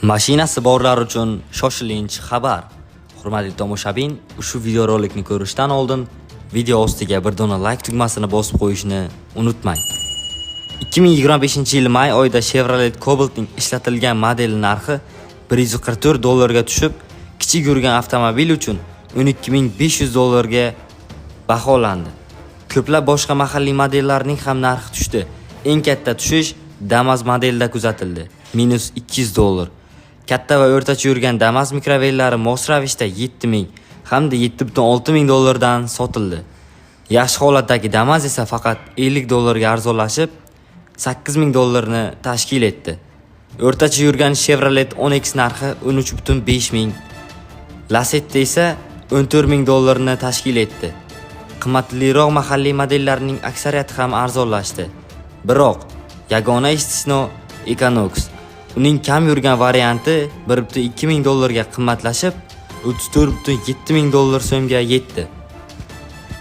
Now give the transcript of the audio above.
Mashinasi borlar uchun shoshilinch xabar. Hurmatli tomoshabin, ushbu videorolikni ko'rishdan oldin video ostiga bir dona like tugmasini bosib qo'yishni unutmang. 2025-yil may oyida Chevrolet Cobalt'ning ishlatilgan modeli narxi $144 tushib, kichik yurgan avtomobil uchun $12,500 baholandi. Ko'plab boshqa mahalliy modellarning ham narxi tushdi. Eng katta tushish Damas modelida kuzatildi, -$200. Katta va o'rtacha yurgan Damas mikrovellari mos ravishda $7,000 hamda $7,600 dan sotildi. Yaxshi holatdagi Damas esa faqat $50 ga arzonlashib, $8,000 ni tashkil etdi. O'rtacha yurgan Chevrolet Onix narxi $13,500, Lacetti esa $14,000 ni tashkil etdi. Qimmatliroq mahalliy modellarning aksariyati ham arzonlashdi. Biroq yagona istisno Equinox. Uning kam yurgan varianti $1,200 ga qimmatlashib, $34,700 so'mga yetdi.